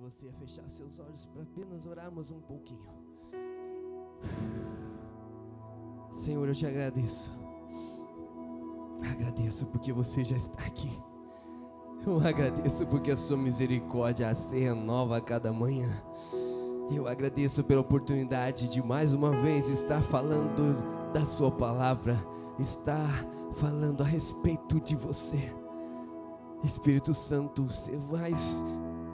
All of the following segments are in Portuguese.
você a fechar seus olhos para apenas orarmos um pouquinho. Senhor, eu te agradeço. Agradeço porque você já está aqui. Eu agradeço porque a sua misericórdia se renova a cada manhã. Eu agradeço pela oportunidade de mais uma vez estar falando da sua palavra, estar falando a respeito de você. Espírito Santo, você mais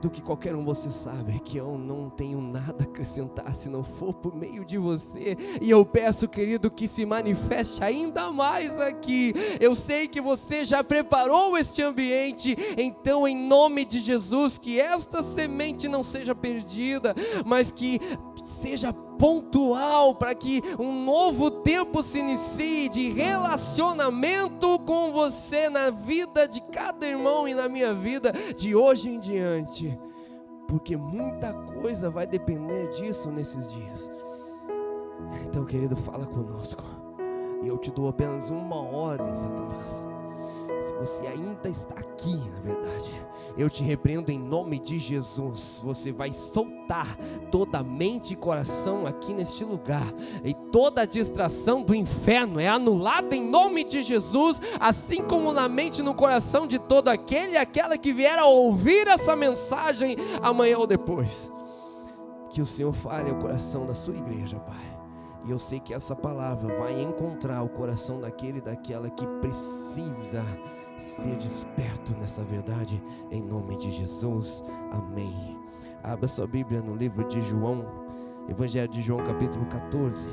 do que qualquer um, você sabe que eu não tenho nada a acrescentar se não for por meio de você. E eu peço, querido, que se manifeste ainda mais aqui. Eu sei que você já preparou este ambiente, então em nome de Jesus, que esta semente não seja perdida, mas que seja pontual, para que um novo tempo se inicie de relacionamento com você na vida de cada irmão e na minha vida de hoje em diante, porque muita coisa vai depender disso nesses dias. Então, querido, fala conosco, e eu te dou apenas uma ordem, Satanás. Se você ainda está aqui, na verdade, eu te repreendo em nome de Jesus. Você vai soltar toda a mente e coração aqui neste lugar, e toda a distração do inferno é anulada em nome de Jesus, assim como na mente e no coração de todo aquele e aquela que vier a ouvir essa mensagem amanhã ou depois. Que o Senhor fale ao coração da sua igreja, Pai. E eu sei que essa palavra vai encontrar o coração daquele e daquela que precisa ser desperto nessa verdade, em nome de Jesus, amém. Abra sua Bíblia no livro de João, Evangelho de João, capítulo 14.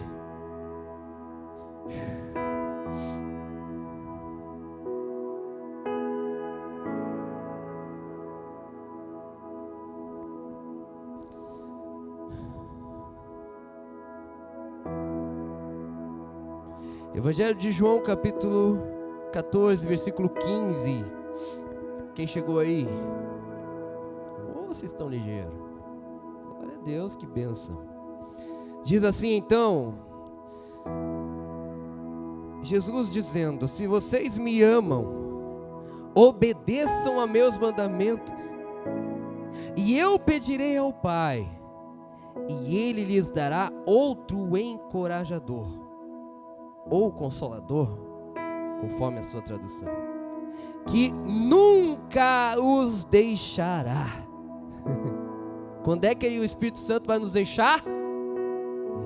Evangelho de João, capítulo 14, versículo 15. Quem chegou aí? Oh, vocês estão ligeiros. Glória a Deus, que bênção. Diz assim então, Jesus dizendo: se vocês me amam, obedeçam a meus mandamentos, e eu pedirei ao Pai, e Ele lhes dará outro encorajador, ou Consolador, conforme a sua tradução, que nunca os deixará. Quando é que o Espírito Santo vai nos deixar?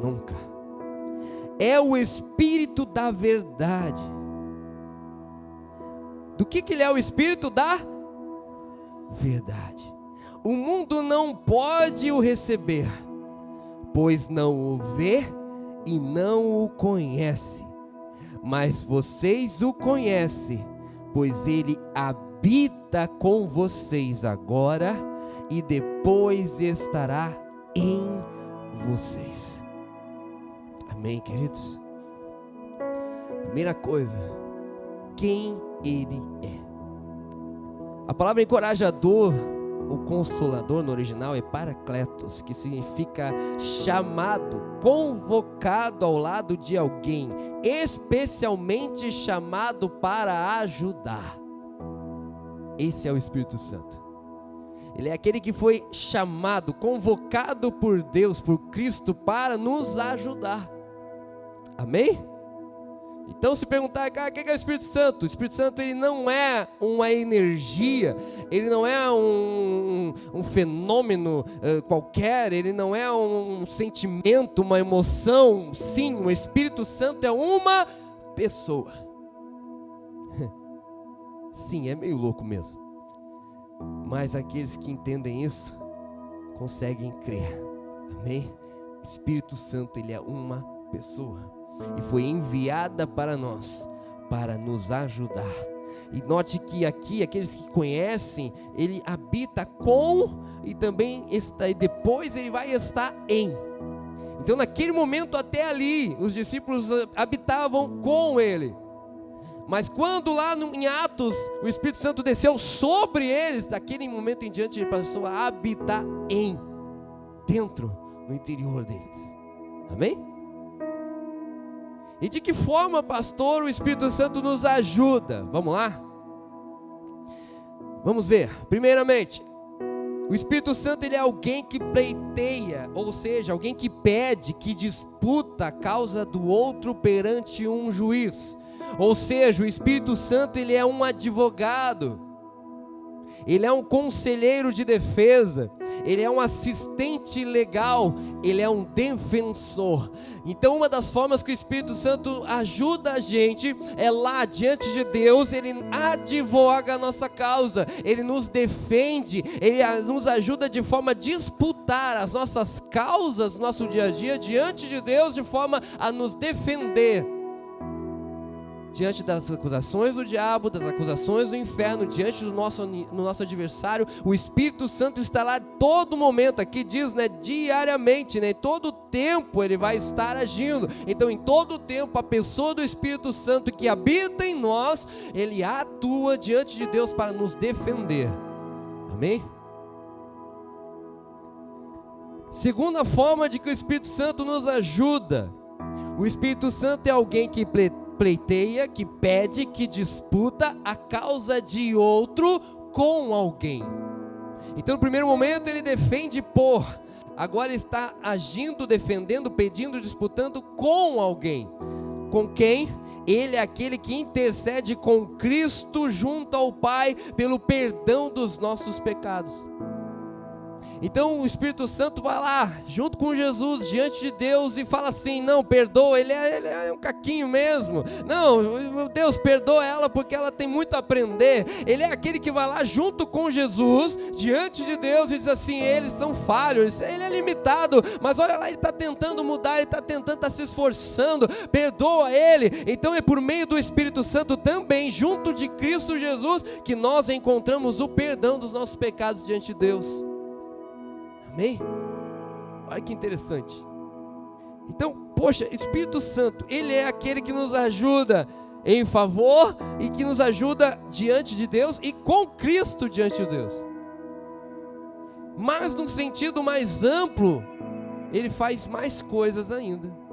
Nunca. É o Espírito da verdade. Do que ele é o Espírito da verdade? O mundo não pode o receber, pois não o vê e não o conhece. Mas vocês o conhecem, pois ele habita com vocês agora e depois estará em vocês. Amém, queridos? Primeira coisa, quem ele é. A palavra encorajador, o consolador no original é Paracletos, que significa chamado, convocado ao lado de alguém, especialmente chamado para ajudar. Esse é o Espírito Santo. Ele é aquele que foi chamado, convocado por Deus, por Cristo, para nos ajudar. Amém? Então, se perguntar, cara, o que é o Espírito Santo? O Espírito Santo, ele não é uma energia, ele não é um fenômeno qualquer, ele não é um sentimento, uma emoção. Sim, o Espírito Santo é uma pessoa. Sim, é meio louco mesmo, mas aqueles que entendem isso conseguem crer. Amém? Espírito Santo, ele é uma pessoa e foi enviada para nós, para nos ajudar. E note que aqui, aqueles que conhecem, ele habita com, e também está, e depois ele vai estar em. Então naquele momento até ali, os discípulos habitavam com ele. Mas quando lá em Atos, o Espírito Santo desceu sobre eles, daquele momento em diante ele passou a habitar dentro, no interior deles. Amém? E de que forma, pastor, o Espírito Santo nos ajuda? Vamos lá? Vamos ver. Primeiramente, O Espírito Santo, ele é alguém que pleiteia, ou seja, alguém que pede, que disputa a causa do outro perante um juiz. Ou seja, o Espírito Santo, ele é um advogado, ele é um conselheiro de defesa, ele é um assistente legal, ele é um defensor. Então, uma das formas que o Espírito Santo ajuda a gente é lá diante de Deus, ele advoga a nossa causa, ele nos defende, ele nos ajuda de forma a disputar as nossas causas, no nosso dia a dia, diante de Deus, de forma a nos defender diante das acusações do diabo, das acusações do inferno, diante do nosso adversário. O Espírito Santo está lá todo momento, aqui diz, diariamente, em todo tempo ele vai estar agindo. Então, em todo tempo, a pessoa do Espírito Santo que habita em nós, ele atua diante de Deus para nos defender. Amém? Segunda forma de que o Espírito Santo nos ajuda: o Espírito Santo é alguém que pleiteia, que pede, que disputa a causa de outro com alguém. Então, no primeiro momento ele defende por, agora ele está agindo, defendendo, pedindo, disputando com alguém. Com quem? Ele é aquele que intercede com Cristo junto ao Pai pelo perdão dos nossos pecados. Então o Espírito Santo vai lá, junto com Jesus, diante de Deus e fala assim: não, perdoa, ele é um caquinho mesmo. Não, meu Deus, perdoa ela porque ela tem muito a aprender. Ele é aquele que vai lá junto com Jesus, diante de Deus, e diz assim: eles são falhos, ele é limitado, mas olha lá, ele está tentando mudar, ele está tentando, está se esforçando, perdoa ele. Então é por meio do Espírito Santo também, junto de Cristo Jesus, que nós encontramos o perdão dos nossos pecados diante de Deus. Amém? Olha que interessante. Então, poxa, Espírito Santo, ele é aquele que nos ajuda em favor e que nos ajuda diante de Deus e com Cristo diante de Deus. Mas num sentido mais amplo, ele faz mais coisas ainda.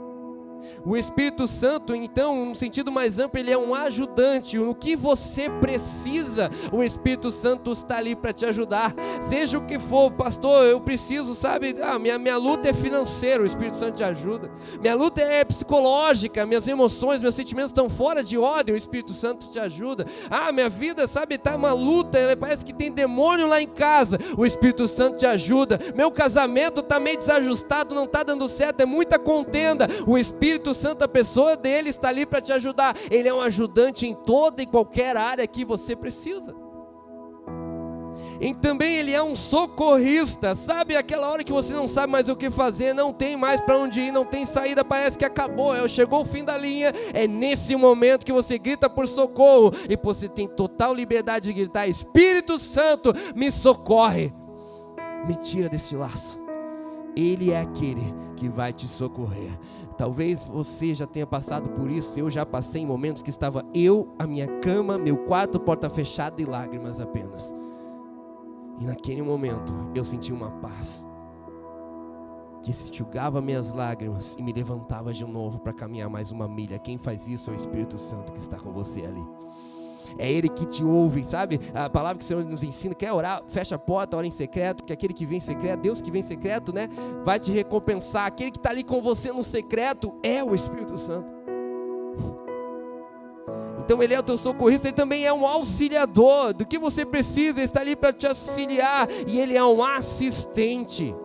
O Espírito Santo, então, no sentido mais amplo, ele é um ajudante. No que você precisa, o Espírito Santo está ali para te ajudar. Seja o que for, pastor, eu preciso, sabe, minha luta é financeira, o Espírito Santo te ajuda. Minha luta é psicológica, minhas emoções, meus sentimentos estão fora de ordem, o Espírito Santo te ajuda. Minha vida, sabe, está uma luta, parece que tem demônio lá em casa, o Espírito Santo te ajuda. Meu casamento está meio desajustado, não está dando certo, é muita contenda, o Espírito Santo, a pessoa dele está ali para te ajudar. Ele é um ajudante em toda e qualquer área que você precisa. E também ele é um socorrista. Sabe aquela hora que você não sabe mais o que fazer, não tem mais para onde ir, não tem saída, parece que acabou, chegou o fim da linha. É nesse momento que você grita por socorro, e você tem total liberdade de gritar: Espírito Santo, me socorre, me tira desse laço. Ele é aquele que vai te socorrer. Talvez você já tenha passado por isso. Eu já passei em momentos que estava a minha cama, meu quarto, porta fechada e lágrimas apenas. E naquele momento eu senti uma paz que enxugava minhas lágrimas e me levantava de novo para caminhar mais uma milha. Quem faz isso é o Espírito Santo que está com você ali. É Ele que te ouve, sabe? A palavra que o Senhor nos ensina: quer orar, fecha a porta, ora em secreto, que aquele que vem em secreto, Deus que vem em secreto, vai te recompensar. Aquele que está ali com você no secreto é o Espírito Santo. Então ele é o teu socorrista, ele também é um auxiliador. Do que você precisa, ele está ali para te auxiliar, e ele é um assistente.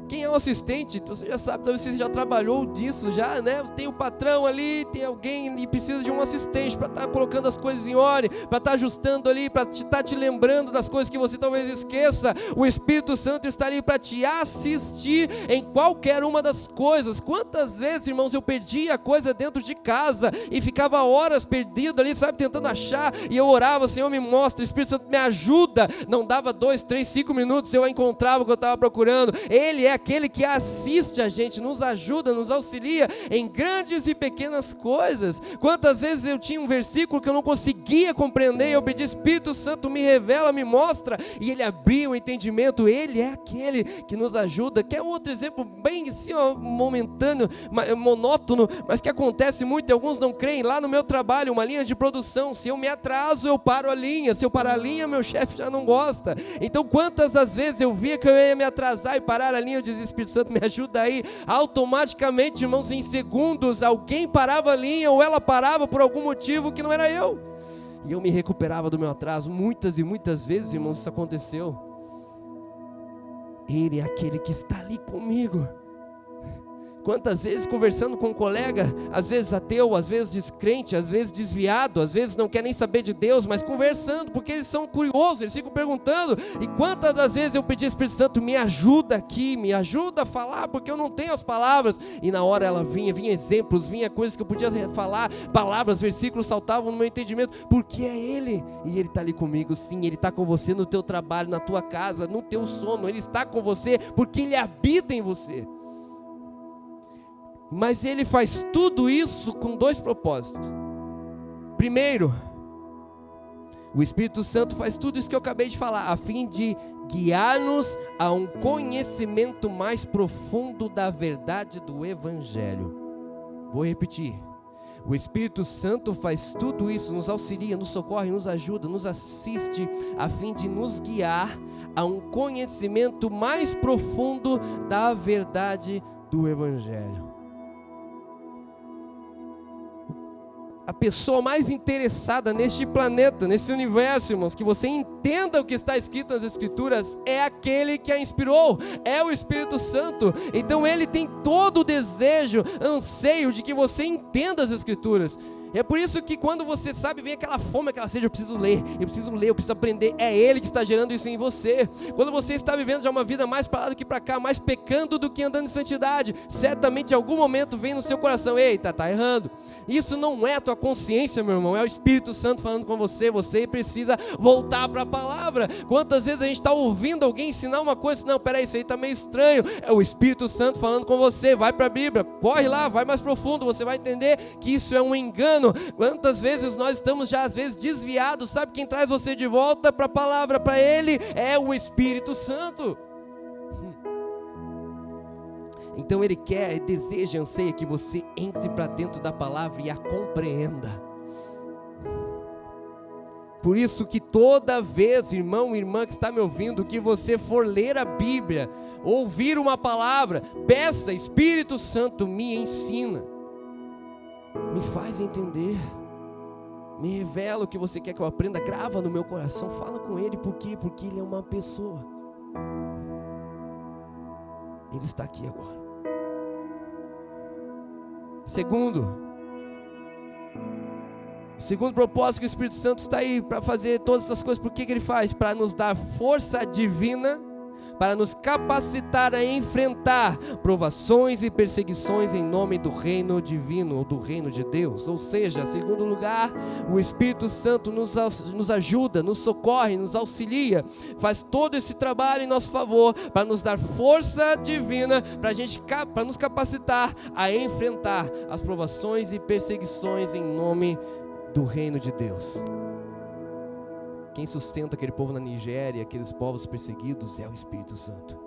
Quem é um assistente? Você já sabe, talvez você já trabalhou disso já, Tem o patrão ali, tem alguém e precisa de um assistente para estar colocando as coisas em ordem, para estar ajustando ali, para estar te lembrando das coisas que você talvez esqueça. O Espírito Santo está ali para te assistir em qualquer uma das coisas. Quantas vezes, irmãos, eu perdia coisa dentro de casa e ficava horas perdido ali, sabe, tentando achar, e eu orava: Senhor, me mostra, Espírito Santo me ajuda. Não dava 2, 3, 5 minutos, eu encontrava o que eu estava procurando. Ele é aquele aquele que assiste a gente, nos ajuda, nos auxilia em grandes e pequenas coisas. Quantas vezes eu tinha um versículo que eu não conseguia compreender, eu pedi, Espírito Santo, me revela, me mostra, e Ele abriu o entendimento. Ele é aquele que nos ajuda. Quer outro exemplo bem assim, momentâneo, monótono, mas que acontece muito, e alguns não creem. Lá no meu trabalho, uma linha de produção, se eu me atraso, eu paro a linha. Se eu parar a linha, meu chefe já não gosta. Então quantas das vezes eu via que eu ia me atrasar e parar a linha, eu dizia, Espírito Santo, me ajuda aí. Automaticamente, irmãos, em segundos, alguém parava a linha, ou ela parava por algum motivo que não era eu, e eu me recuperava do meu atraso. Muitas e muitas vezes, irmãos, isso aconteceu. Ele é aquele que está ali comigo. Quantas vezes conversando com um colega, às vezes ateu, às vezes descrente, às vezes desviado, às vezes não quer nem saber de Deus, mas conversando, porque eles são curiosos, eles ficam perguntando. E quantas das vezes eu pedi, Espírito Santo, me ajuda aqui, me ajuda a falar, porque eu não tenho as palavras. E na hora ela vinha exemplos, vinha coisas que eu podia falar, palavras, versículos saltavam no meu entendimento, porque é Ele, e Ele está ali comigo. Sim, Ele está com você no teu trabalho, na tua casa, no teu sono. Ele está com você, porque Ele habita em você. Mas Ele faz tudo isso com dois propósitos. Primeiro, o Espírito Santo faz tudo isso que eu acabei de falar, a fim de guiar-nos a um conhecimento mais profundo da verdade do Evangelho. Vou repetir. O Espírito Santo faz tudo isso, nos auxilia, nos socorre, nos ajuda, nos assiste, a fim de nos guiar a um conhecimento mais profundo da verdade do Evangelho. A pessoa mais interessada neste planeta, nesse universo, irmãos, que você entenda o que está escrito nas Escrituras, é aquele que a inspirou, é o Espírito Santo. Então Ele tem todo o desejo, anseio de que você entenda as Escrituras. É por isso que quando você sabe, vem aquela fome, aquela sede, eu preciso ler, eu preciso aprender. É Ele que está gerando isso em você. Quando você está vivendo já uma vida mais para lá do que para cá, mais pecando do que andando em santidade, certamente em algum momento vem no seu coração, eita, está errando. Isso não é a tua consciência, meu irmão, é o Espírito Santo falando com você. Você precisa voltar para a palavra. Quantas vezes a gente está ouvindo alguém ensinar uma coisa, não, peraí, isso aí está meio estranho. É o Espírito Santo falando com você. Vai para a Bíblia, corre lá, vai mais profundo, você vai entender que isso é um engano. Quantas vezes nós estamos já às vezes desviados? Sabe quem traz você de volta para a palavra, para Ele? É o Espírito Santo. Então Ele quer, deseja, anseia que você entre para dentro da palavra e a compreenda. Por isso que toda vez, irmão, irmã que está me ouvindo, que você for ler a Bíblia, ouvir uma palavra, peça, Espírito Santo, me ensina, me faz entender, me revela o que você quer que eu aprenda, grava no meu coração, fala com Ele. Por quê? Porque Ele é uma pessoa. Ele está aqui agora. Segundo propósito, que o Espírito Santo está aí para fazer todas essas coisas. Por que Ele faz? Para nos dar força divina, para nos capacitar a enfrentar provações e perseguições em nome do reino divino, ou do reino de Deus. Ou seja, segundo lugar, o Espírito Santo nos ajuda, nos socorre, nos auxilia, faz todo esse trabalho em nosso favor, para nos dar força divina, para nos capacitar a enfrentar as provações e perseguições em nome do reino de Deus. Quem sustenta aquele povo na Nigéria, aqueles povos perseguidos, é o Espírito Santo.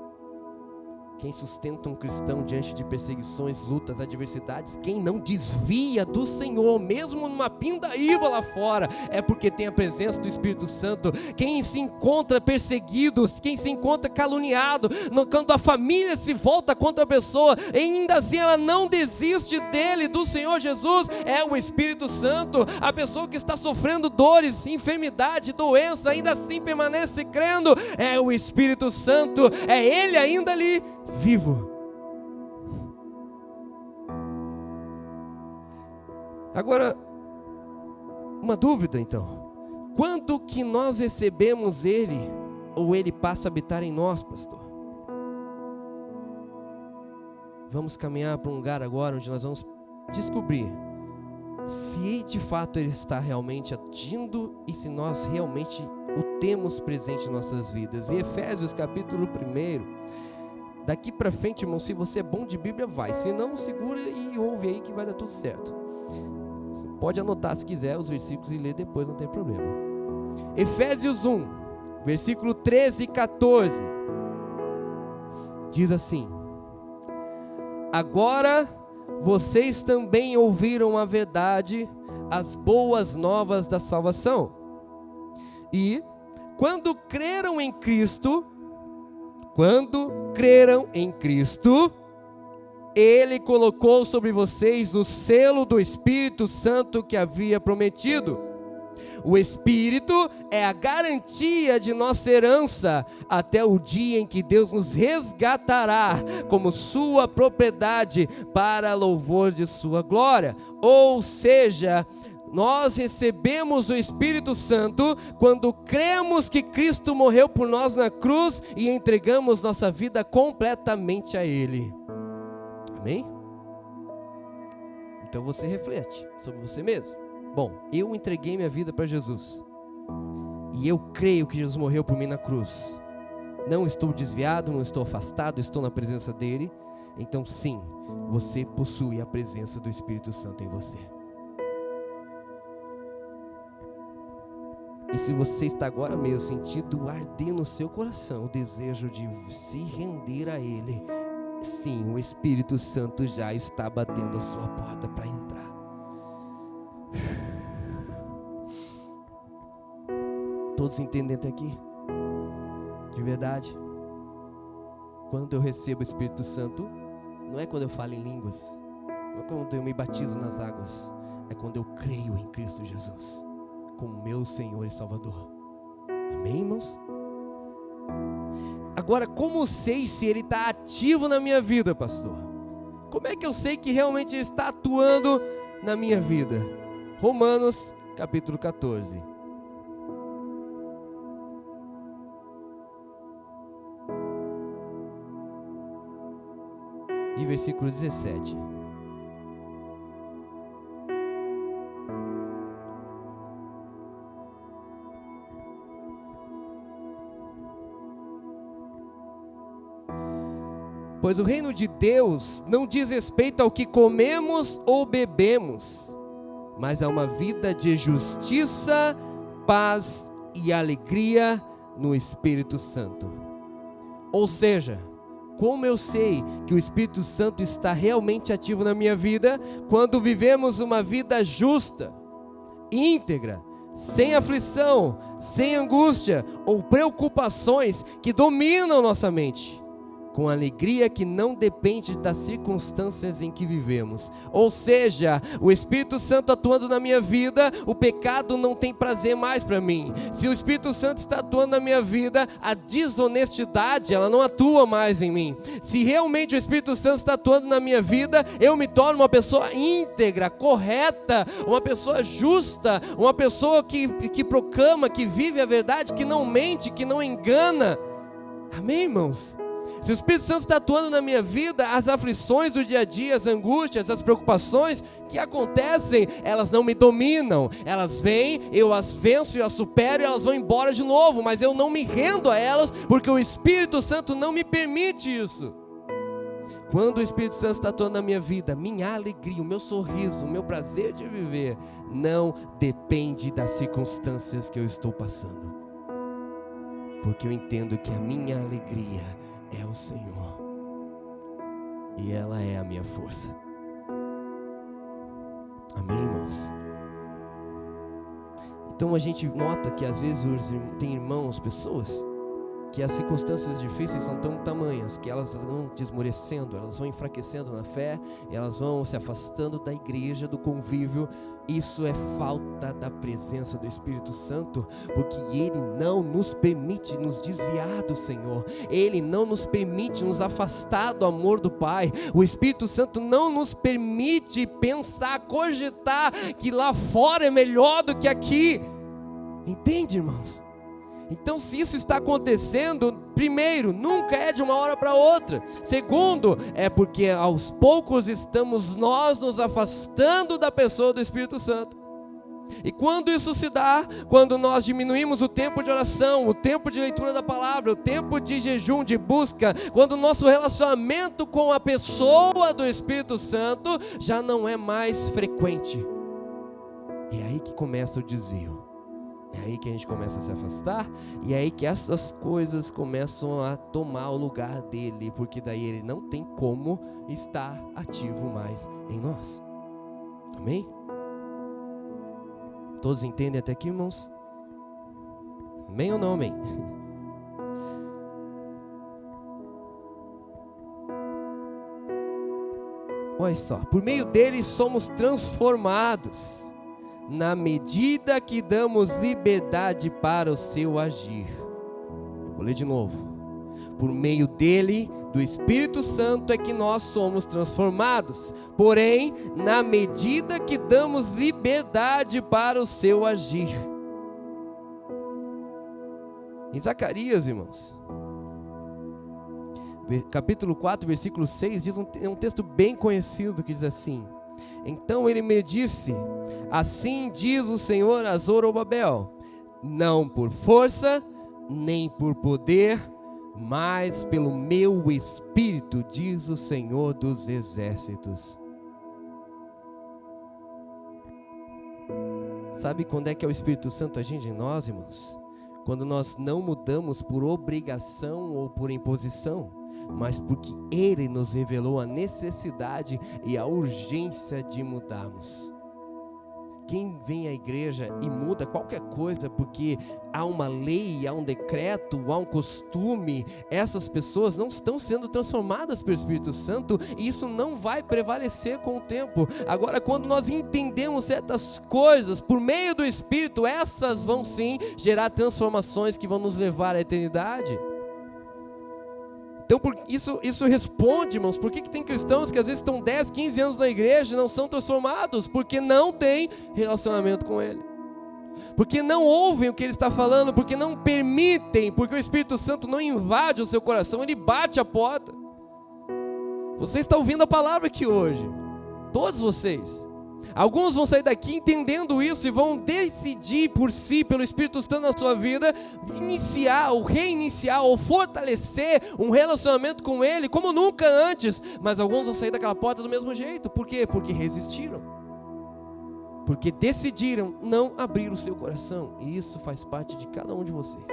Quem sustenta um cristão diante de perseguições, lutas, adversidades, quem não desvia do Senhor, mesmo numa pindaíba lá fora, é porque tem a presença do Espírito Santo. Quem se encontra perseguido, quem se encontra caluniado, quando a família se volta contra a pessoa, ainda assim ela não desiste dele, do Senhor Jesus, é o Espírito Santo. A pessoa que está sofrendo dores, enfermidade, doença, ainda assim permanece crendo, é o Espírito Santo, é Ele ainda ali vivo. Agora, uma dúvida então: quando que nós recebemos Ele, ou Ele passa a habitar em nós, pastor? Vamos caminhar para um lugar agora onde nós vamos descobrir se de fato Ele está realmente agindo e se nós realmente o temos presente em nossas vidas. Em Efésios capítulo 1, Daqui para frente, irmão, se você é bom de Bíblia, vai. Se não, segura e ouve aí que vai dar tudo certo. Você pode anotar se quiser os versículos e ler depois, não tem problema. Efésios 1, versículo 13 e 14. Diz assim: agora vocês também ouviram a verdade, as boas novas da salvação. E quando creram em Cristo, Ele colocou sobre vocês o selo do Espírito Santo que havia prometido. O Espírito é a garantia de nossa herança até o dia em que Deus nos resgatará como sua propriedade para louvor de sua glória. Ou seja, nós recebemos o Espírito Santo quando cremos que Cristo morreu por nós na cruz e entregamos nossa vida completamente a Ele. Amém? Então você reflete sobre você mesmo. Bom, eu entreguei minha vida para Jesus e eu creio que Jesus morreu por mim na cruz. Não estou desviado, não estou afastado, estou na presença dEle. Então sim, você possui a presença do Espírito Santo em você. E se você está agora mesmo sentindo arder no seu coração o desejo de se render a Ele, sim, o Espírito Santo já está batendo a sua porta para entrar. Todos entendem até aqui? De verdade? Quando eu recebo o Espírito Santo, não é quando eu falo em línguas, não é quando eu me batizo nas águas, é quando eu creio em Cristo Jesus como meu Senhor e Salvador. Amém, irmãos? Agora, como sei se Ele está ativo na minha vida, pastor? Como é que eu sei que realmente Ele está atuando na minha vida? Romanos, capítulo 14. E versículo 17. Pois o reino de Deus não diz respeito ao que comemos ou bebemos, mas a uma vida de justiça, paz e alegria no Espírito Santo. Ou seja, como eu sei que o Espírito Santo está realmente ativo na minha vida? Quando vivemos uma vida justa, íntegra, sem aflição, sem angústia ou preocupações que dominam nossa mente, com alegria que não depende das circunstâncias em que vivemos. Ou seja, o Espírito Santo atuando na minha vida, o pecado não tem prazer mais para mim. Se o Espírito Santo está atuando na minha vida, a desonestidade, ela não atua mais em mim. Se realmente o Espírito Santo está atuando na minha vida, eu me torno uma pessoa íntegra, correta, uma pessoa justa, uma pessoa que proclama, que vive a verdade, que não mente, que não engana. Amém, irmãos? Se o Espírito Santo está atuando na minha vida, as aflições do dia a dia, as angústias, as preocupações que acontecem, elas não me dominam. Elas vêm, eu as venço e as supero e elas vão embora de novo, mas eu não me rendo a elas, porque o Espírito Santo não me permite isso. Quando o Espírito Santo está atuando na minha vida, minha alegria, o meu sorriso, o meu prazer de viver, não depende das circunstâncias que eu estou passando, porque eu entendo que a minha alegria é o Senhor, e ela é a minha força. Amém, irmãos? Então a gente nota que às vezes tem irmãos, pessoas, que as circunstâncias difíceis são tão tamanhas que elas vão desmorecendo, elas vão enfraquecendo na fé, elas vão se afastando da igreja, do convívio. Isso é falta da presença do Espírito Santo, porque Ele não nos permite nos desviar do Senhor, Ele não nos permite nos afastar do amor do Pai. O Espírito Santo não nos permite pensar, cogitar que lá fora é melhor do que aqui. Entende, irmãos? Então, se isso está acontecendo, primeiro, nunca é de uma hora para outra. Segundo, é porque aos poucos estamos nós nos afastando da pessoa do Espírito Santo. E quando isso se dá, quando nós diminuímos o tempo de oração, o tempo de leitura da palavra, o tempo de jejum, de busca, quando o nosso relacionamento com a pessoa do Espírito Santo já não é mais frequente. É aí que começa o desvio. É aí que a gente começa a se afastar, e é aí que essas coisas começam a tomar o lugar dele, porque daí ele não tem como estar ativo mais em nós. Amém? Todos entendem até aqui, irmãos? Amém ou não amém? Olha só, por meio dele somos transformados, na medida que damos liberdade para o seu agir. Eu vou ler de novo. Por meio dele, do Espírito Santo, é que nós somos transformados. Porém, na medida que damos liberdade para o seu agir. Em Zacarias, irmãos, capítulo 4, versículo 6, diz é um texto bem conhecido que diz assim: então ele me disse, assim diz o Senhor a Zorobabel, não por força, nem por poder, mas pelo meu Espírito, diz o Senhor dos Exércitos. Sabe quando é que é o Espírito Santo agindo em nós, irmãos? Quando nós não mudamos por obrigação ou por imposição, mas porque Ele nos revelou a necessidade e a urgência de mudarmos. Quem vem à igreja e muda qualquer coisa porque há uma lei, há um decreto, há um costume, essas pessoas não estão sendo transformadas pelo Espírito Santo, e isso não vai prevalecer com o tempo. Agora, quando nós entendemos certas coisas por meio do Espírito, essas vão sim gerar transformações que vão nos levar à eternidade. Então isso responde, irmãos, por que tem cristãos que às vezes estão 10, 15 anos na igreja e não são transformados? Porque não tem relacionamento com Ele, porque não ouvem o que Ele está falando, porque não permitem, porque o Espírito Santo não invade o seu coração, Ele bate a porta. Você está ouvindo a palavra aqui hoje, todos vocês. Alguns vão sair daqui entendendo isso e vão decidir por si, pelo Espírito Santo na sua vida, iniciar ou reiniciar ou fortalecer um relacionamento com Ele como nunca antes. Mas alguns vão sair daquela porta do mesmo jeito. Por quê? Porque resistiram, porque decidiram não abrir o seu coração. E isso faz parte de cada um de vocês.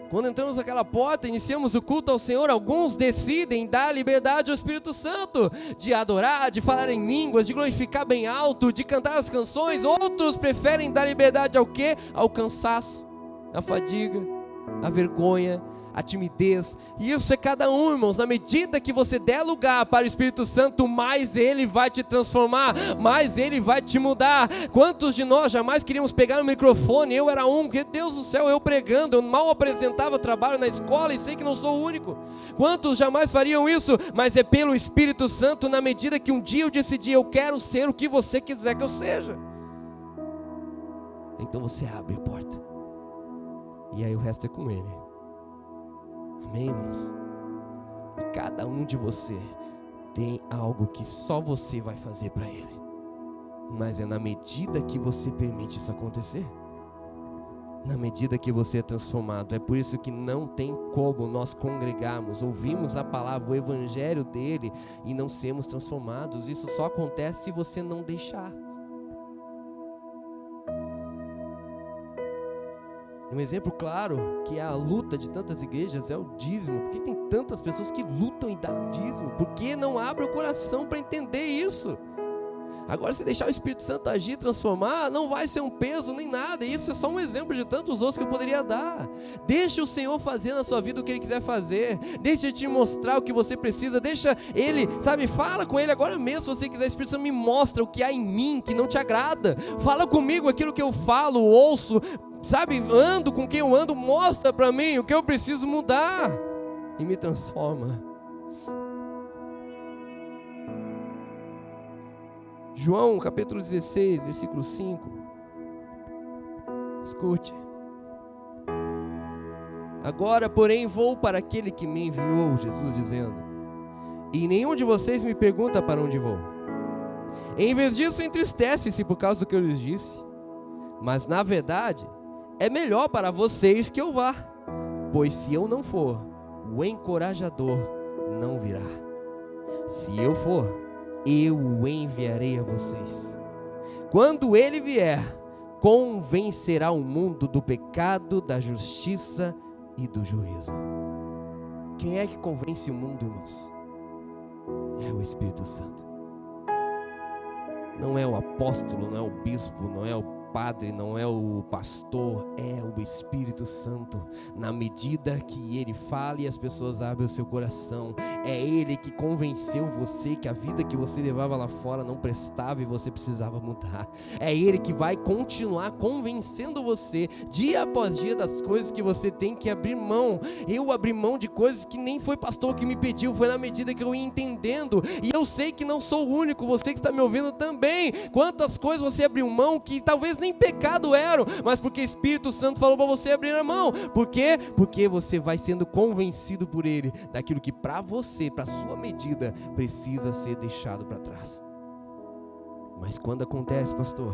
Quando entramos naquela porta, iniciamos o culto ao Senhor, alguns decidem dar liberdade ao Espírito Santo, de adorar, de falar em línguas, de glorificar bem alto, de cantar as canções. Outros preferem dar liberdade ao quê? Ao cansaço, à fadiga, à vergonha, à timidez. E isso é cada um, irmãos. Na medida que você der lugar para o Espírito Santo, mais Ele vai te transformar, mais Ele vai te mudar. Quantos de nós jamais queríamos pegar o microfone? Eu era um, que Deus do céu, eu pregando, eu mal apresentava trabalho na escola e sei que não sou o único. Quantos jamais fariam isso? Mas é pelo Espírito Santo, na medida que um dia eu decidi, eu quero ser o que você quiser que eu seja. Então você abre a porta, e aí o resto é com Ele. Amém, irmãos? E cada um de você tem algo que só você vai fazer para Ele, mas é na medida que você permite isso acontecer, na medida que você é transformado. É por isso que não tem como nós congregarmos, ouvirmos a palavra, o evangelho dele e não sermos transformados. Isso só acontece se você não deixar. Um exemplo claro que é a luta de tantas igrejas é o dízimo. Por que tem tantas pessoas que lutam em dar o dízimo? Porque não abre o coração para entender isso. Agora, se deixar o Espírito Santo agir, transformar, não vai ser um peso nem nada. Isso é só um exemplo de tantos outros que eu poderia dar. Deixa o Senhor fazer na sua vida o que Ele quiser fazer. Deixa Ele te mostrar o que você precisa. Deixa Ele, fala com Ele agora mesmo. Se você quiser, Espírito Santo, me mostra o que há em mim que não te agrada. Fala comigo aquilo que eu falo, ouço, ando com quem eu ando. Mostra para mim o que eu preciso mudar e me transforma. João capítulo 16, versículo 5. Escute. Agora, porém, vou para aquele que me enviou, Jesus dizendo, e nenhum de vocês me pergunta para onde vou. Em vez disso, entristece-se por causa do que eu lhes disse. Mas na verdade, é melhor para vocês que eu vá, pois se eu não for, o encorajador não virá. Se eu for, eu o enviarei a vocês. Quando ele vier, convencerá o mundo do pecado, da justiça e do juízo. Quem é que convence o mundo, irmãos? É o Espírito Santo. Não é o apóstolo, não é o bispo, não é o padre, não é o pastor, é o Espírito Santo. Na medida que ele fala e as pessoas abrem o seu coração, é ele que convenceu você que a vida que você levava lá fora não prestava e você precisava mudar. É ele que vai continuar convencendo você dia após dia das coisas que você tem que abrir mão. Eu abri mão de coisas que nem foi pastor que me pediu, foi na medida que eu ia entendendo. E eu sei que não sou o único, você que está me ouvindo também. Quantas coisas você abriu mão que talvez nem pecado eram, mas porque o Espírito Santo falou para você abrir a mão. Por quê? Porque você vai sendo convencido por ele daquilo que para você, para sua medida, precisa ser deixado para trás. Mas quando acontece, pastor?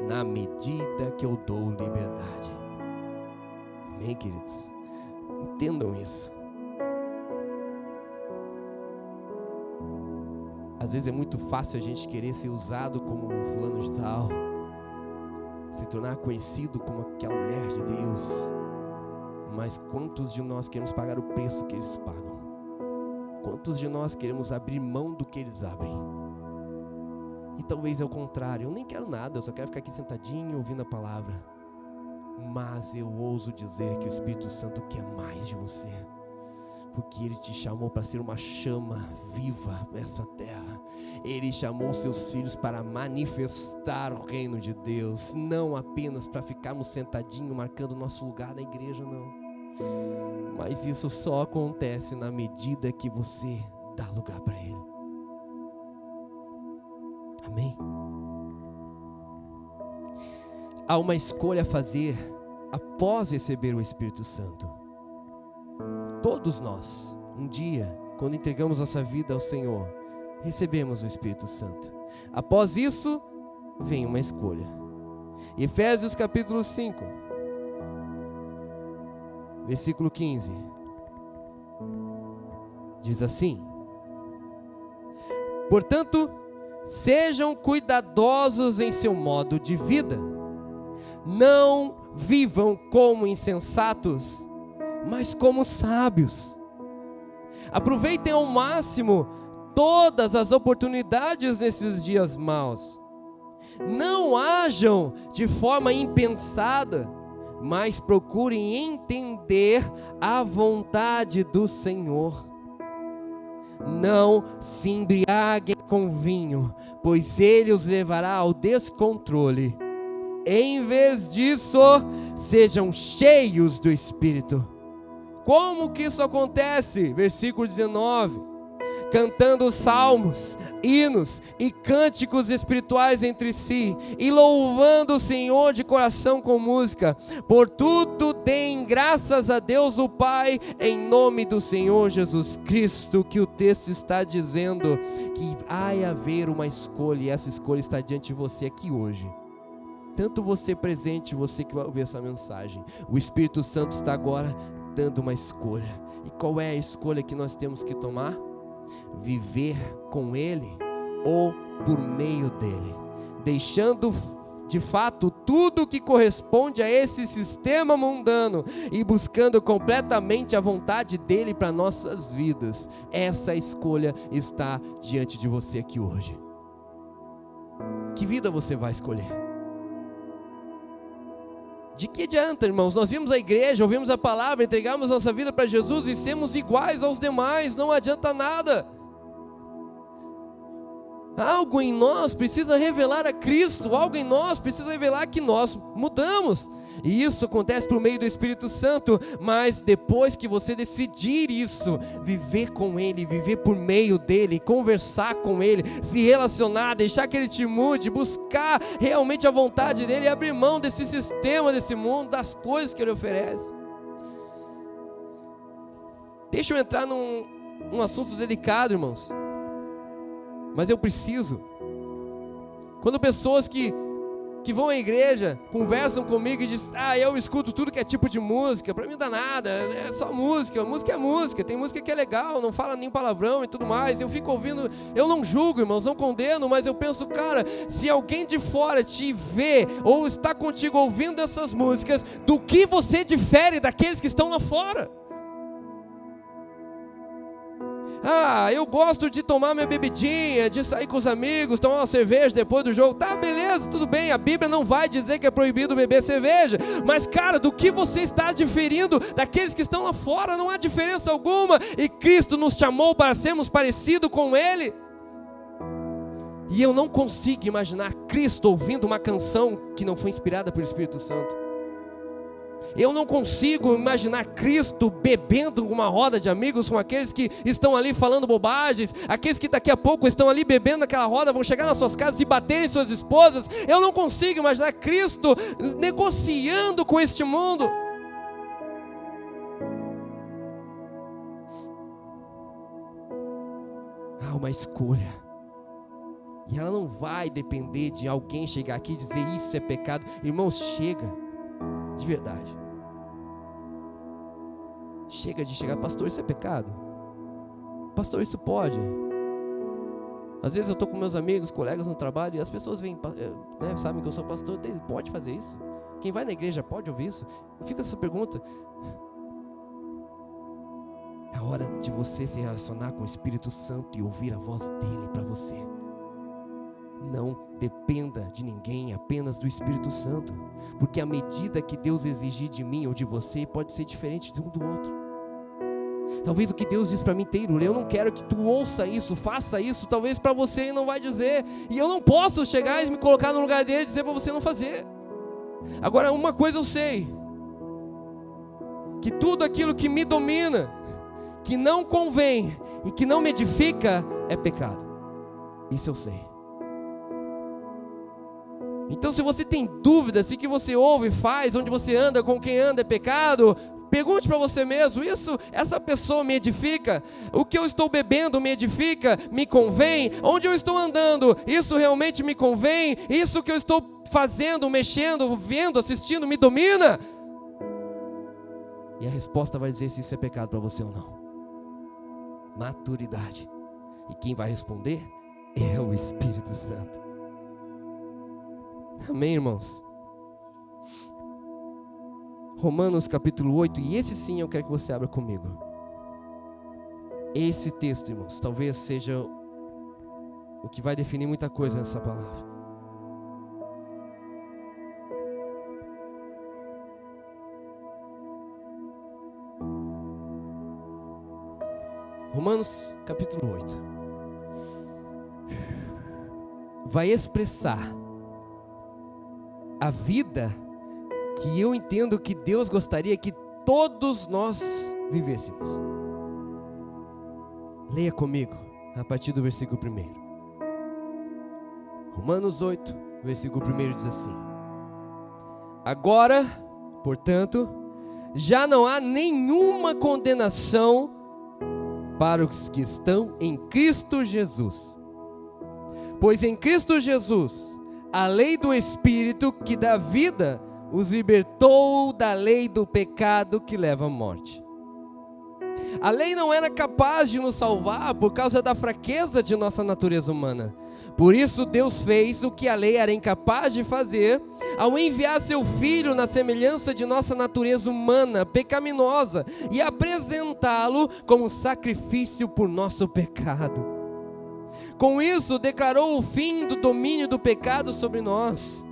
Na medida que eu dou liberdade. Amém, queridos? Entendam isso. Às vezes é muito fácil a gente querer ser usado como fulano de tal, se tornar conhecido como aquela mulher de Deus. Mas quantos de nós queremos pagar o preço que eles pagam? Quantos de nós queremos abrir mão do que eles abrem? E talvez é o contrário, eu nem quero nada, eu só quero ficar aqui sentadinho ouvindo a palavra. Mas eu ouso dizer que o Espírito Santo quer mais de você, porque Ele te chamou para ser uma chama viva nessa terra. Ele chamou seus filhos para manifestar o reino de Deus, não apenas para ficarmos sentadinhos marcando nosso lugar na igreja, não. Mas isso só acontece na medida que você dá lugar para Ele. Amém? Há uma escolha a fazer após receber o Espírito Santo. Todos nós, um dia, quando entregamos nossa vida ao Senhor, recebemos o Espírito Santo. Após isso, vem uma escolha. Efésios capítulo 5, versículo 15, diz assim: portanto, sejam cuidadosos em seu modo de vida, não vivam como insensatos, mas como sábios. Aproveitem ao máximo todas as oportunidades nesses dias maus. Não ajam de forma impensada, mas procurem entender a vontade do Senhor. Não se embriaguem com vinho, pois ele os levará ao descontrole. Em vez disso, sejam cheios do Espírito. Como que isso acontece? Versículo 19: cantando salmos, hinos e cânticos espirituais entre si, e louvando o Senhor de coração com música. Por tudo deem graças a Deus o Pai, em nome do Senhor Jesus Cristo. Que o texto está dizendo que vai haver uma escolha, e essa escolha está diante de você aqui hoje. Tanto você presente, você que vai ouvir essa mensagem, o Espírito Santo está agora dando uma escolha. E qual é a escolha que nós temos que tomar? Viver com Ele ou por meio dEle, deixando de fato tudo que corresponde a esse sistema mundano e buscando completamente a vontade dEle para nossas vidas. Essa escolha está diante de você aqui hoje. Que vida você vai escolher? De que adianta, irmãos? Nós vimos a igreja, ouvimos a palavra, entregamos nossa vida para Jesus e sermos iguais aos demais, não adianta nada. Algo em nós precisa revelar a Cristo, algo em nós precisa revelar que nós mudamos. E isso acontece por meio do Espírito Santo, mas depois que você decidir isso, viver com Ele, viver por meio dEle, conversar com Ele, se relacionar, deixar que Ele te mude, buscar realmente a vontade dEle e abrir mão desse sistema, desse mundo, das coisas que Ele oferece. Deixa eu entrar num assunto delicado, irmãos, mas eu preciso. Quando pessoas que vão à igreja, conversam comigo e dizem, eu escuto tudo que é tipo de música, para mim não dá nada, é só música, música é música, tem música que é legal, não fala nem palavrão e tudo mais, eu fico ouvindo, eu não julgo, irmãos, não condeno, mas eu penso, cara, se alguém de fora te vê, ou está contigo ouvindo essas músicas, do que você difere daqueles que estão lá fora? Eu gosto de tomar minha bebidinha, de sair com os amigos, tomar uma cerveja depois do jogo. Tá, beleza, tudo bem, a Bíblia não vai dizer que é proibido beber cerveja. Mas, cara, do que você está diferindo daqueles que estão lá fora? Não há diferença alguma. E Cristo nos chamou para sermos parecidos com Ele. E eu não consigo imaginar Cristo ouvindo uma canção que não foi inspirada pelo Espírito Santo. Eu não consigo imaginar Cristo bebendo uma roda de amigos com aqueles que estão ali falando bobagens, aqueles que daqui a pouco estão ali bebendo naquela roda, vão chegar nas suas casas e baterem suas esposas. Eu não consigo imaginar Cristo negociando com este mundo. Há uma escolha, e ela não vai depender de alguém chegar aqui e dizer isso é pecado. Irmãos, chega, de verdade. Chega de chegar, pastor, isso é pecado? Pastor, isso pode? Às vezes eu estou com meus amigos, colegas no trabalho, e as pessoas vêm, sabem que eu sou pastor, pode fazer isso? Quem vai na igreja pode ouvir isso? Fica essa pergunta. É hora de você se relacionar com o Espírito Santo e ouvir a voz dele para você. Não dependa de ninguém, apenas do Espírito Santo, porque a medida que Deus exigir de mim ou de você pode ser diferente de um do outro. Talvez o que Deus diz para mim, Taylor, eu não quero que tu ouça isso, faça isso, talvez para você Ele não vai dizer, e eu não posso chegar e me colocar no lugar dele e dizer para você não fazer. Agora, uma coisa eu sei, que tudo aquilo que me domina, que não convém e que não me edifica, é pecado. Isso eu sei. Então, se você tem dúvida se o que você ouve, faz, onde você anda, com quem anda é pecado, pergunte para você mesmo, essa pessoa me edifica? O que eu estou bebendo me edifica? Me convém? Onde eu estou andando, isso realmente me convém? Isso que eu estou fazendo, mexendo, vendo, assistindo, me domina? E a resposta vai dizer se isso é pecado para você ou não. Maturidade. E quem vai responder é o Espírito Santo. Amém, irmãos? Romanos capítulo 8, e esse sim eu quero que você abra comigo. Esse texto, irmãos, talvez seja o que vai definir muita coisa nessa palavra. Romanos capítulo 8 vai expressar a vida que eu entendo que Deus gostaria que todos nós vivêssemos. Leia comigo, a partir do versículo 1. Romanos 8, versículo 1 diz assim: Agora, portanto, já não há nenhuma condenação para os que estão em Cristo Jesus. Pois em Cristo Jesus, a lei do Espírito que dá vida os libertou da lei do pecado que leva à morte. A lei não era capaz de nos salvar por causa da fraqueza de nossa natureza humana. Por isso Deus fez o que a lei era incapaz de fazer, ao enviar seu Filho na semelhança de nossa natureza humana, pecaminosa, e apresentá-lo como sacrifício por nosso pecado. Com isso, declarou o fim do domínio do pecado sobre nós,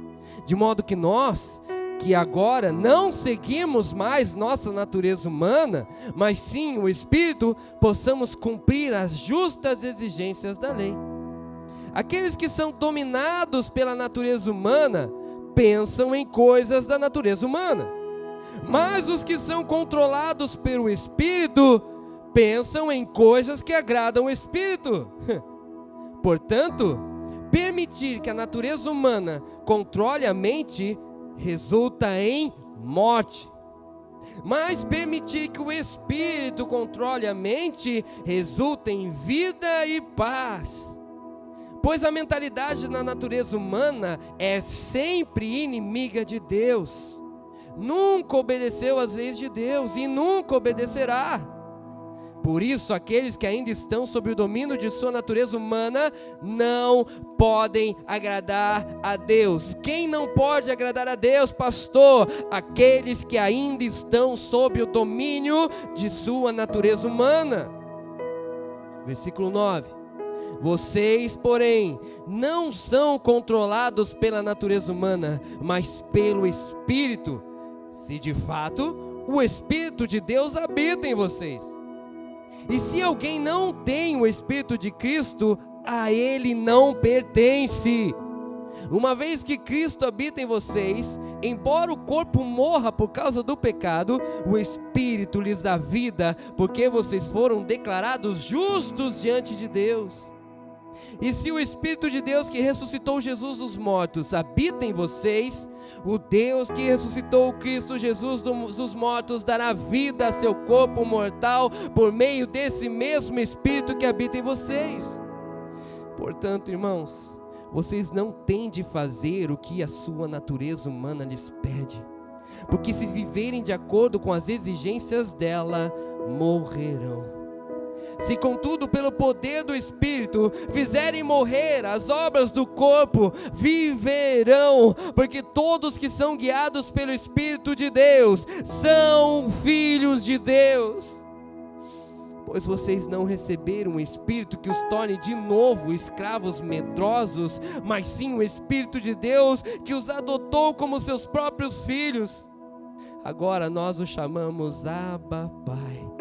de modo que nós, que agora não seguimos mais nossa natureza humana, mas sim o Espírito, possamos cumprir as justas exigências da lei. Aqueles que são dominados pela natureza humana, pensam em coisas da natureza humana, mas os que são controlados pelo Espírito, pensam em coisas que agradam o Espírito. Portanto, permitir que a natureza humana controle a mente resulta em morte. Mas permitir que o Espírito controle a mente resulta em vida e paz. Pois a mentalidade na natureza humana é sempre inimiga de Deus. Nunca obedeceu às leis de Deus e nunca obedecerá. Por isso, aqueles que ainda estão sob o domínio de sua natureza humana não podem agradar a Deus. Quem não pode agradar a Deus, pastor? Aqueles que ainda estão sob o domínio de sua natureza humana. Versículo 9. Vocês, porém, não são controlados pela natureza humana, mas pelo Espírito, se de fato o Espírito de Deus habita em vocês. E se alguém não tem o Espírito de Cristo, a ele não pertence. Uma vez que Cristo habita em vocês, embora o corpo morra por causa do pecado, o Espírito lhes dá vida, porque vocês foram declarados justos diante de Deus. E se o Espírito de Deus que ressuscitou Jesus dos mortos habita em vocês, o Deus que ressuscitou o Cristo Jesus dos mortos dará vida a seu corpo mortal por meio desse mesmo Espírito que habita em vocês. Portanto, irmãos, vocês não têm de fazer o que a sua natureza humana lhes pede, porque se viverem de acordo com as exigências dela, morrerão. Se contudo pelo poder do Espírito fizerem morrer as obras do corpo, viverão, porque todos que são guiados pelo Espírito de Deus são filhos de Deus. Pois vocês não receberam um Espírito que os torne de novo escravos medrosos, mas sim o Espírito de Deus que os adotou como seus próprios filhos. Agora nós o chamamos Abba, Pai.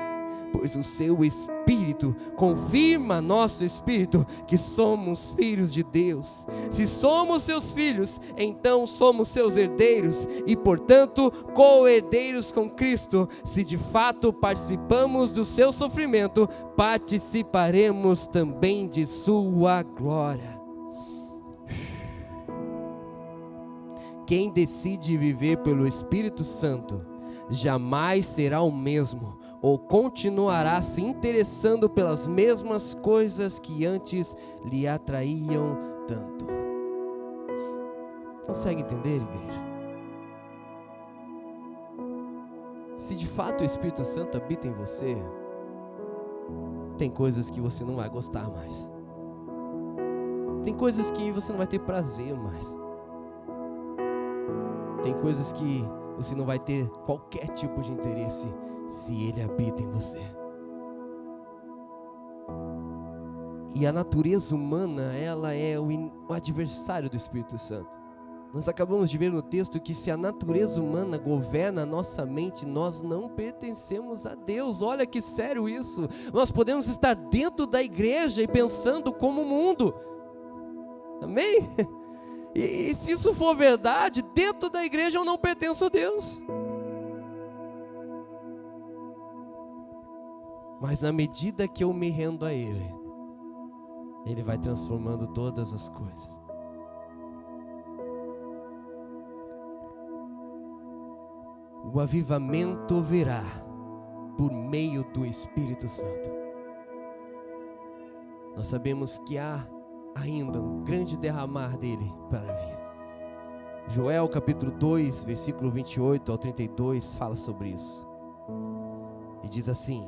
Pois o seu Espírito confirma nosso Espírito que somos filhos de Deus. Se somos seus filhos, então somos seus herdeiros e, portanto, co-herdeiros com Cristo. Se de fato participamos do seu sofrimento, participaremos também de sua glória. Quem decide viver pelo Espírito Santo jamais será o mesmo, ou continuará se interessando pelas mesmas coisas que antes lhe atraíam tanto. Consegue entender, igreja? Se de fato o Espírito Santo habita em você, tem coisas que você não vai gostar mais. Tem coisas que você não vai ter prazer mais. Tem coisas que você não vai ter qualquer tipo de interesse se Ele habita em você. E a natureza humana, ela é o adversário do Espírito Santo. Nós acabamos de ver no texto que se a natureza humana governa a nossa mente, nós não pertencemos a Deus. Olha que sério isso. Nós podemos estar dentro da igreja e pensando como o mundo. Amém? E se isso for verdade, dentro da igreja eu não pertenço a Deus. Mas na medida que eu me rendo a Ele, Ele vai transformando todas as coisas. O avivamento virá por meio do Espírito Santo. Nós sabemos que há ainda um grande derramar dele para vir. Joel capítulo 2, versículo 28 ao 32 fala sobre isso. E diz assim: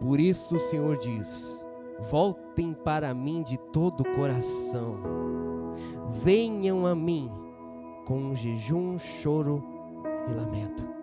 por isso o Senhor diz: voltem para mim de todo o coração, venham a mim com jejum, choro e lamento.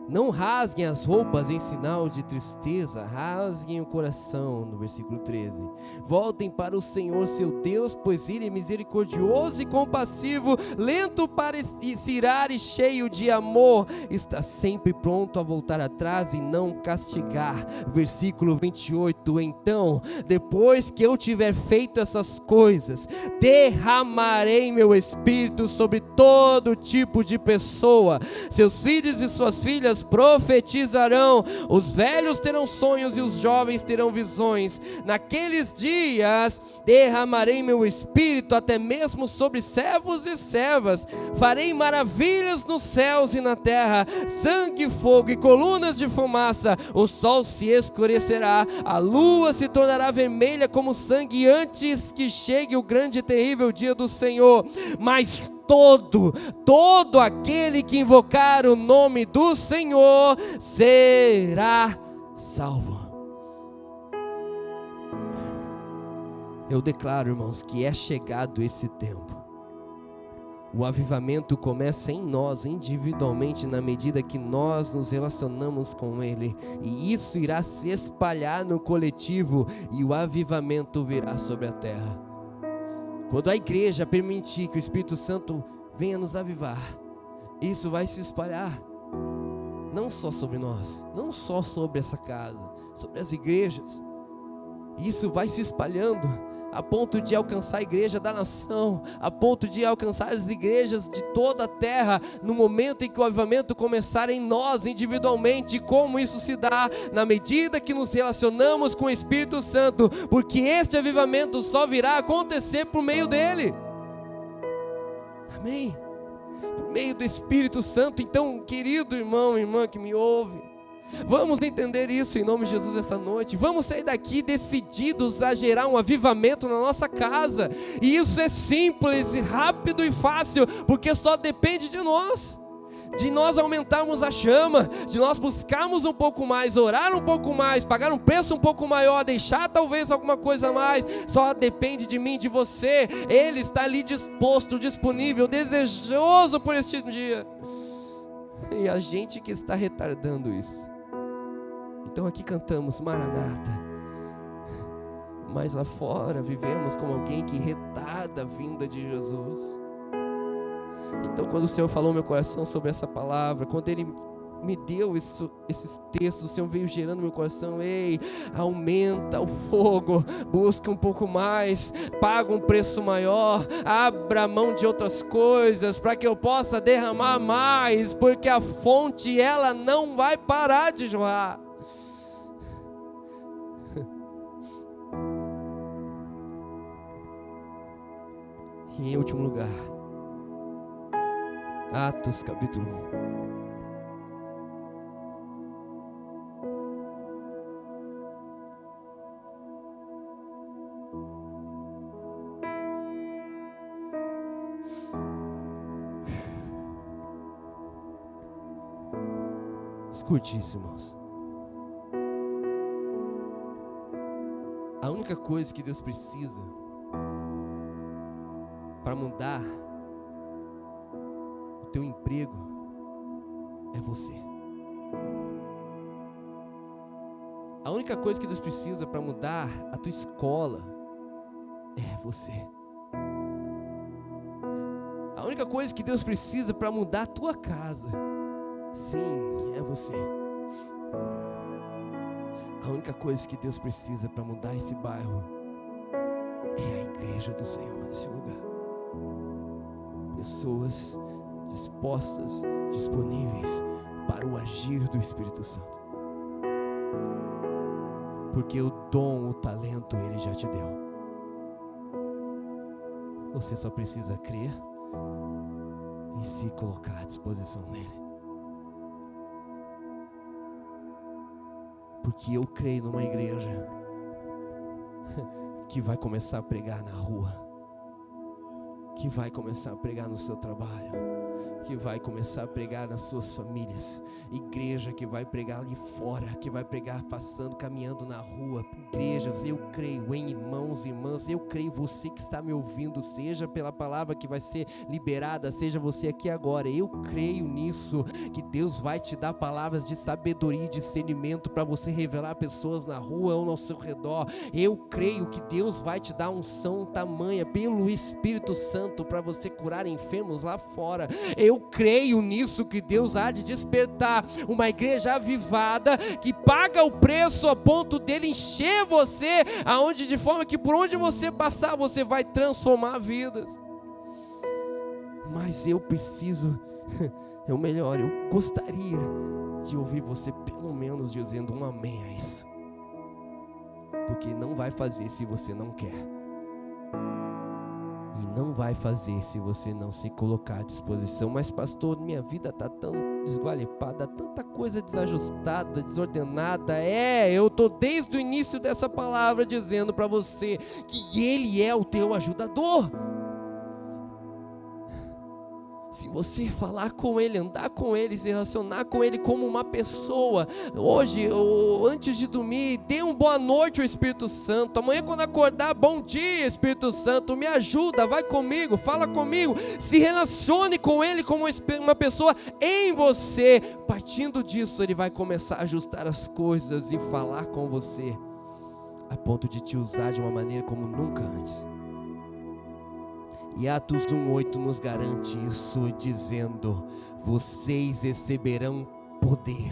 Não rasguem as roupas em sinal de tristeza, rasguem o coração, no versículo 13. Voltem para o Senhor seu Deus, pois Ele é misericordioso e compassivo, lento para se irar e cheio de amor. Está sempre pronto a voltar atrás e não castigar. Versículo 28. Então, depois que eu tiver feito essas coisas, derramarei meu Espírito sobre todo tipo de pessoa. Seus filhos e suas filhas crianças profetizarão, os velhos terão sonhos e os jovens terão visões. Naqueles dias derramarei meu espírito até mesmo sobre servos e servas. Farei maravilhas nos céus e na terra, sangue, fogo e colunas de fumaça. O sol se escurecerá, a lua se tornará vermelha como sangue antes que chegue o grande e terrível dia do Senhor. Mas todo aquele que invocar o nome do Senhor será salvo. Eu declaro, irmãos, que é chegado esse tempo. O avivamento começa em nós individualmente, na medida que nós nos relacionamos com Ele, e isso irá se espalhar no coletivo, e o avivamento virá sobre a terra. Quando a igreja permitir que o Espírito Santo venha nos avivar, isso vai se espalhar, não só sobre nós, não só sobre essa casa, sobre as igrejas. Isso vai se espalhando a ponto de alcançar a igreja da nação, a ponto de alcançar as igrejas de toda a terra, no momento em que o avivamento começar em nós individualmente. E como isso se dá? Na medida que nos relacionamos com o Espírito Santo, porque este avivamento só virá acontecer por meio dele. Amém? Por meio do Espírito Santo. Então, querido irmão, irmã que me ouve, vamos entender isso em nome de Jesus essa noite. Vamos sair daqui decididos a gerar um avivamento na nossa casa. E isso é simples, rápido e fácil, porque só depende de nós. De nós aumentarmos a chama, de nós buscarmos um pouco mais, orar um pouco mais, pagar um preço um pouco maior, deixar talvez alguma coisa a mais. Só depende de mim, de você. Ele está ali disposto, disponível, desejoso por este dia. E a gente que está retardando isso. Então aqui cantamos Maranata, mas lá fora vivemos como alguém que retarda a vinda de Jesus. Então quando o Senhor falou no meu coração sobre essa palavra, quando Ele me deu esses textos, o Senhor veio gerando no meu coração: ei, aumenta o fogo, busca um pouco mais, paga um preço maior, abra mão de outras coisas, para que eu possa derramar mais, porque a fonte ela não vai parar de jorrar. E em último lugar, Atos capítulo 1. Escute isso, irmãos. A única coisa que Deus precisa para mudar o teu emprego é você. A única coisa que Deus precisa para mudar a tua escola é você. A única coisa que Deus precisa para mudar a tua casa, sim, é você. A única coisa que Deus precisa para mudar esse bairro é a igreja do Senhor nesse lugar. Pessoas dispostas, disponíveis para o agir do Espírito Santo. Porque o dom, o talento, Ele já te deu. Você só precisa crer e se colocar à disposição dEle. Porque eu creio numa igreja que vai começar a pregar na rua, que vai começar a pregar no seu trabalho, que vai começar a pregar nas suas famílias. Igreja que vai pregar ali fora, que vai pregar passando, caminhando na rua. Igrejas, eu creio em irmãos e irmãs, eu creio você que está me ouvindo, seja pela palavra que vai ser liberada, seja você aqui agora, eu creio nisso, que Deus vai te dar palavras de sabedoria e discernimento para você revelar pessoas na rua ou ao seu redor. Eu creio que Deus vai te dar unção tamanha pelo Espírito Santo para você curar enfermos lá fora. Eu creio nisso, que Deus há de despertar uma igreja avivada, que paga o preço a ponto dele encher você, aonde, de forma que por onde você passar, você vai transformar vidas. Mas eu preciso, eu gostaria de ouvir você pelo menos dizendo um amém a isso. Porque não vai fazer se você não quer. E não vai fazer se você não se colocar à disposição. Mas pastor, minha vida está tão desgualipada, tanta coisa desajustada, desordenada. Eu estou desde o início dessa palavra dizendo para você que Ele é o teu ajudador. Se você falar com Ele, andar com Ele, se relacionar com Ele como uma pessoa, hoje, ou antes de dormir, dê uma boa noite ao Espírito Santo. Amanhã quando acordar, bom dia, Espírito Santo, me ajuda, vai comigo, fala comigo. Se relacione com Ele como uma pessoa em você. Partindo disso, Ele vai começar a ajustar as coisas e falar com você, a ponto de te usar de uma maneira como nunca antes. E Atos 1:8 nos garante isso, dizendo: vocês receberão poder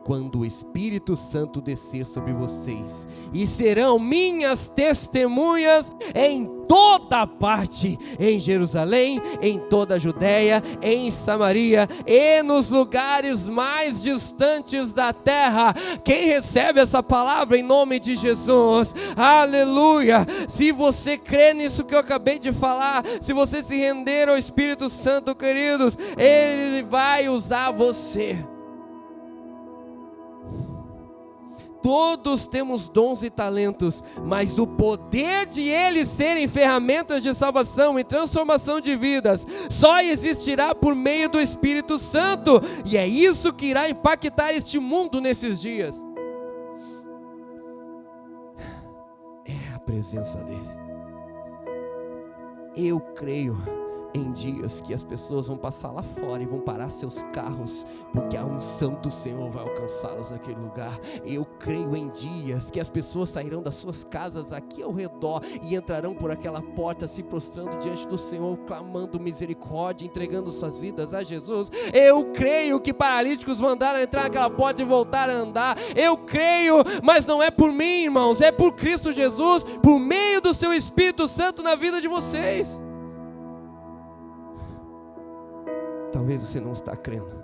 quando o Espírito Santo descer sobre vocês, e serão minhas testemunhas em toda parte, em Jerusalém, em toda a Judéia, em Samaria e nos lugares mais distantes da terra. Quem recebe essa palavra em nome de Jesus? Aleluia! Se você crê nisso que eu acabei de falar, se você se render ao Espírito Santo, queridos, Ele vai usar você. Todos temos dons e talentos, mas o poder de eles serem ferramentas de salvação e transformação de vidas só existirá por meio do Espírito Santo, e é isso que irá impactar este mundo nesses dias. É a presença dele. Eu creio em dias que as pessoas vão passar lá fora e vão parar seus carros, porque a unção do Senhor vai alcançá-las naquele lugar. Eu creio em dias que as pessoas sairão das suas casas aqui ao redor e entrarão por aquela porta se prostrando diante do Senhor, clamando misericórdia, entregando suas vidas a Jesus. Eu creio que paralíticos vão entrar naquela porta e voltar a andar. Eu creio, mas não é por mim, irmãos, é por Cristo Jesus, por meio do seu Espírito Santo na vida de vocês. Talvez você não está crendo.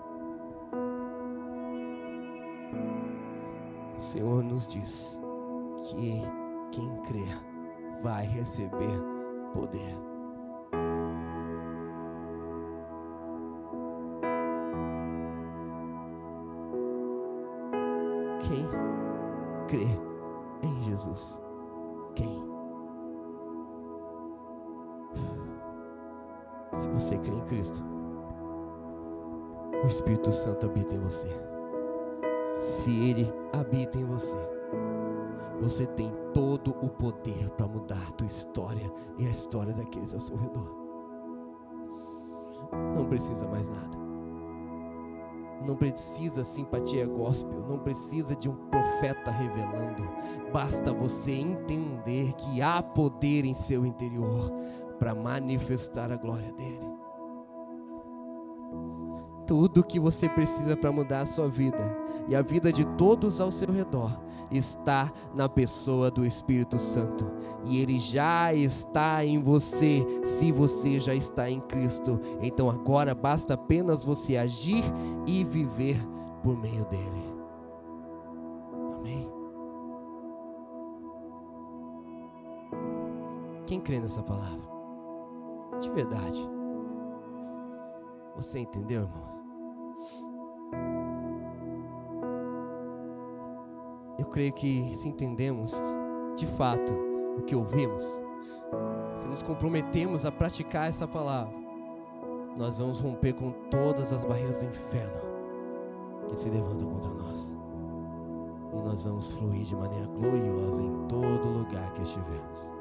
O Senhor nos diz que quem crê vai receber poder. Quem crê em Jesus? Quem? Se você crê em Cristo, o Espírito Santo habita em você. Se Ele habita em você, você tem todo o poder para mudar a tua história e a história daqueles ao seu redor. Não precisa mais nada. Não precisa simpatia gospel, não precisa de um profeta revelando. Basta você entender que há poder em seu interior para manifestar a glória dele. Tudo que você precisa para mudar a sua vida e a vida de todos ao seu redor está na pessoa do Espírito Santo, e Ele já está em você, se você já está em Cristo. Então agora basta apenas você agir e viver por meio dele. Amém? Quem crê nessa palavra? De verdade. Você entendeu, irmãos? Eu creio que se entendemos de fato o que ouvimos, se nos comprometemos a praticar essa palavra, nós vamos romper com todas as barreiras do inferno que se levantam contra nós, e nós vamos fluir de maneira gloriosa em todo lugar que estivermos.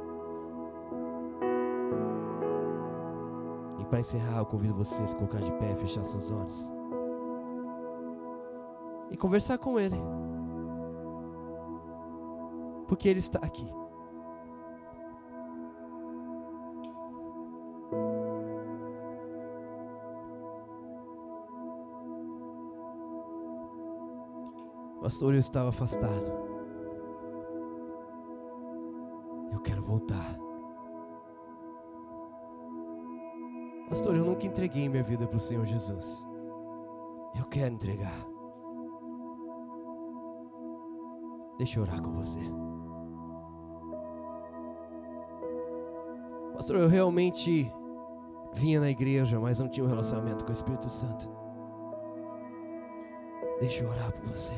E para encerrar, eu convido vocês a se colocar de pé, fechar seus olhos e conversar com Ele, porque Ele está aqui. Pastor, eu estava afastado. Eu quero voltar. Pastor, eu nunca entreguei minha vida para o Senhor Jesus. Eu quero entregar. Deixa eu orar com você. Pastor, eu realmente vinha na igreja, mas não tinha um relacionamento com o Espírito Santo. Deixa eu orar por você.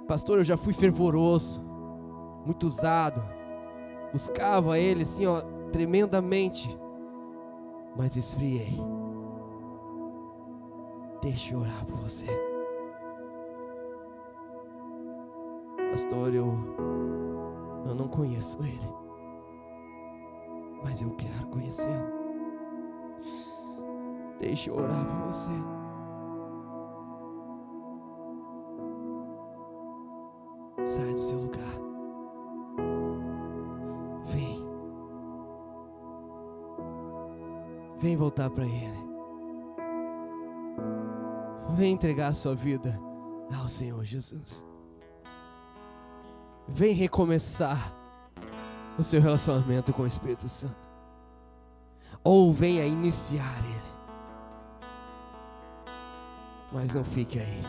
Pastor, eu já fui fervoroso, muito usado, buscava Ele assim, ó, tremendamente, mas esfriei. Deixa eu orar por você. Pastor, eu não conheço Ele, mas eu quero conhecê-lo. Deixa eu orar por você. Sai do seu lugar. Vem voltar para Ele. Vem entregar a sua vida ao Senhor Jesus. Vem recomeçar o seu relacionamento com o Espírito Santo. Ou venha iniciar Ele. Mas não fique aí.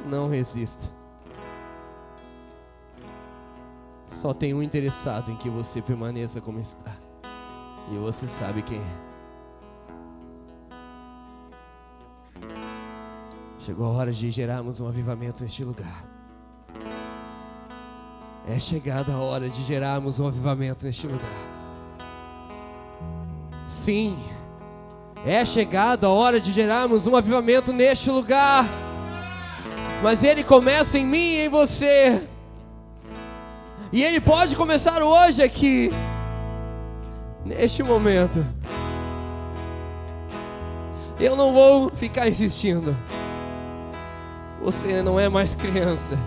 Não resista. Só tem um interessado em que você permaneça como está. E você sabe quem é. Chegou a hora de gerarmos um avivamento neste lugar. É chegada a hora de gerarmos um avivamento neste lugar. Sim, é chegada a hora de gerarmos um avivamento neste lugar. Mas ele começa em mim e em você. E ele pode começar hoje aqui, neste momento. Eu não vou ficar insistindo. Você não é mais criança.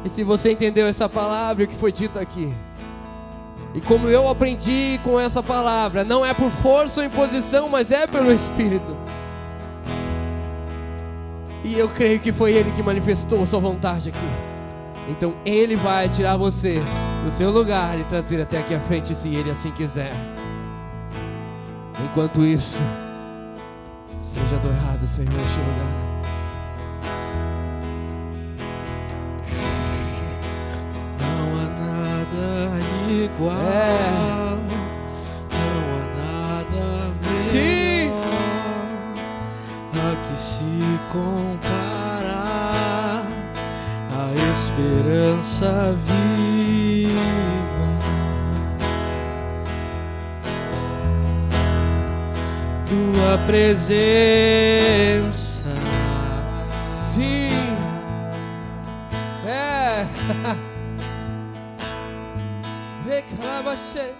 E se você entendeu essa palavra, o que foi dito aqui, e como eu aprendi com essa palavra, não é por força ou imposição, mas é pelo Espírito. E eu creio que foi Ele que manifestou sua vontade aqui. Então Ele vai tirar você do seu lugar e trazer até aqui à frente, se Ele assim quiser. Enquanto isso, seja adorado, Senhor, neste lugar. Não há nada igual. Não há nada melhor a que se comparar. A esperança viva, tua presença. Sim, é. Reclama-se.